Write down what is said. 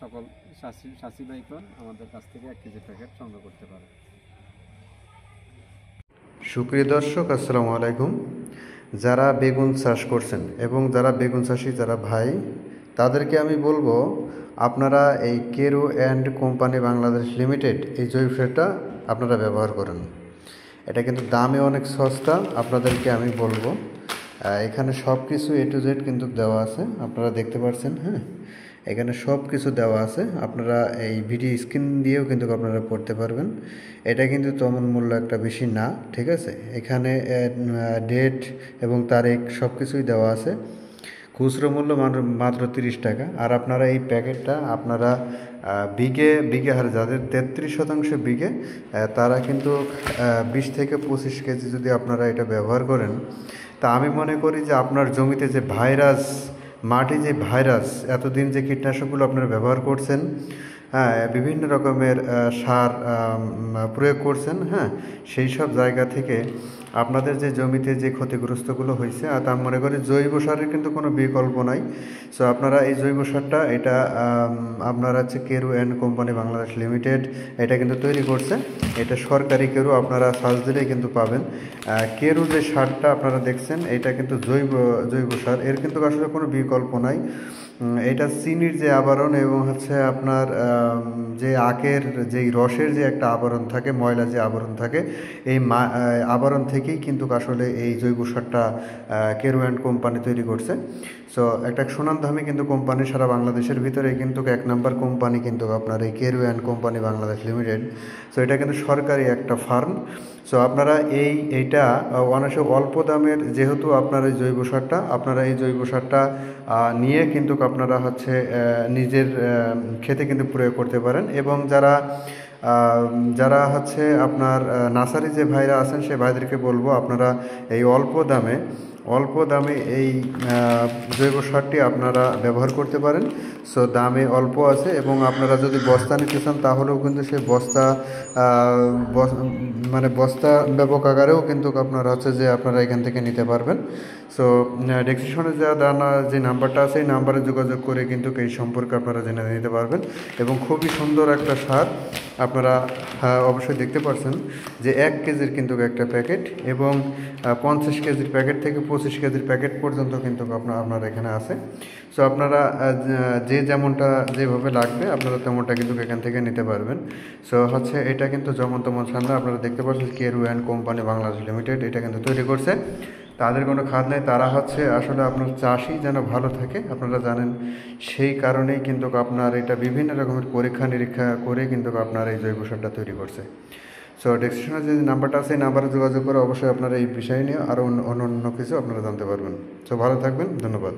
সকল চাষি ভাইগণ আমাদের কাছ থেকে 1 কেজি প্যাকেট সংগ্রহ করতে পারে। সুপ্রিয় দর্শক, আসসালামু আলাইকুম। যারা বেগুন চাষ করছেন এবং যারা বেগুন চাষি যারা ভাই, তাদেরকে আমি বলবো আপনারা এই Carew and Company Bangladesh Limited এই জৈব সারটা আপনারা ব্যবহার করেন। এটা কিন্তু দামে অনেক সস্তা। আপনাদেরকে আমি বলবো এখানে সব কিছু A to Z কিন্তু দেওয়া আছে, আপনারা দেখতে পাচ্ছেন। হ্যাঁ, এখানে সব কিছু দেওয়া আছে, আপনারা এই ভিডিও স্ক্রিন দিয়েও কিন্তু আপনারা পড়তে পারবেন। এটা কিন্তু তেমন মূল্য একটা বেশি না, ঠিক আছে। এখানে ডেট এবং তারিখ সব কিছুই দেওয়া আছে। খুচরো মূল্য মাত্র 30 টাকা। আর আপনারা এই প্যাকেটটা আপনারা বিঘে হারে, যাদের 33% বিঘে, তারা কিন্তু 20 থেকে 25 কেজি যদি আপনারা এটা ব্যবহার করেন, তা আমি মনে করি যে আপনার জমিতে যে ভাইরাস, মাটি যে ভাইরাস, এতদিন যে কীটনাশকগুলো আপনারা ব্যবহার করছেন, হ্যাঁ, বিভিন্ন রকমের সার প্রয়োগ করছেন, হ্যাঁ, সেই সব জায়গা থেকে আপনাদের যে জমিতে যে ক্ষতিগ্রস্তগুলো হয়েছে, আর তা মনে করি জৈব সারের কিন্তু কোনো বিকল্প নাই। সো আপনারা এই জৈব সারটা এটা আপনারা হচ্ছে Carew and Company Bangladesh Limited এটা কিন্তু তৈরি করছে। এটা সরকারি কেরু, আপনারা সার্চ দিলেই কিন্তু পাবেন। কেরু যে সারটা আপনারা দেখছেন, এটা কিন্তু জৈব সার, এর কিন্তু আসলে কোনো বিকল্প নাই। এটা চিনির যে আবরণ এবং হচ্ছে আপনার যে আখের যেই রসের যে একটা আবরণ থাকে, ময়লা যে আবরণ থাকে, এই আবরণ থেকেই কিন্তু আসলে এই জৈব সারটা কেরু অ্যান্ড কোম্পানি তৈরি করছে। সো একটা সুনামধামী কিন্তু কোম্পানি, সারা বাংলাদেশের ভিতরে কিন্তু 1 নম্বর কোম্পানি কিন্তু আপনার এই Carew and Company Bangladesh Limited. So এটা কিন্তু সরকারি একটা ফার্ম। সো আপনারা এইটা অনেক অল্প দামের, যেহেতু আপনার এই জৈব সারটা, আপনারা এই জৈব সারটা নিয়ে কিন্তু আপনারা হচ্ছে নিজের ক্ষেতে কিন্তু প্রয়োগ করতে পারেন। এবং যারা হচ্ছে আপনার নার্সারি যে ভাইরা আছেন, সে ভাইদেরকে বলবো আপনারা এই অল্প দামে এই জৈব সারটি আপনারা ব্যবহার করতে পারেন। সো দামে অল্প আছে, এবং আপনারা যদি বস্তা নিতে চান তাহলেও কিন্তু সেই বস্তা ব্যাপক আকারেও কিন্তু আপনারা হচ্ছে যে আপনারা এখান থেকে নিতে পারবেন। সো ডেসক্রিপশনে যে নাম্বারটা আছে, এই নাম্বারে যোগাযোগ করে কিন্তু এই সম্পর্কে আপনারা জেনে নিতে পারবেন। এবং খুবই সুন্দর একটা সার, আপনারা অবশ্যই দেখতে পাচ্ছেন যে 1 কেজির কিন্তু একটা প্যাকেট, এবং 50 কেজির প্যাকেট থেকে 25 কেজির প্যাকেট পর্যন্ত কিন্তু আপনার এখানে আছে। সো আপনারা যেমনটা যেভাবে লাগবে আপনারা তেমনটা কিন্তু এখান থেকে নিতে পারবেন। সো হচ্ছে এটা কিন্তু যেমন তেমন সার, আপনারা দেখতে পাচ্ছেন Carew and Company Bangladesh Limited এটা কিন্তু তৈরি করছে। তাদের কোনো খাদ নেই, তারা হচ্ছে আসলে আপনার চাষি যেন ভালো থাকে, আপনারা জানেন, সেই কারণেই কিন্তু আপনার এটা বিভিন্ন রকমের পরীক্ষা নিরীক্ষা করে কিন্তু আপনার এই জৈব সারটা তৈরি করছে। সো ডেসক্রিপশনে যে নাম্বারটা আছে, এই নাম্বারে যোগাযোগ করে অবশ্যই আপনারা এই বিষয় নিয়ে আরও অন্য কিছু আপনারা জানতে পারবেন। সো ভালো থাকবেন, ধন্যবাদ।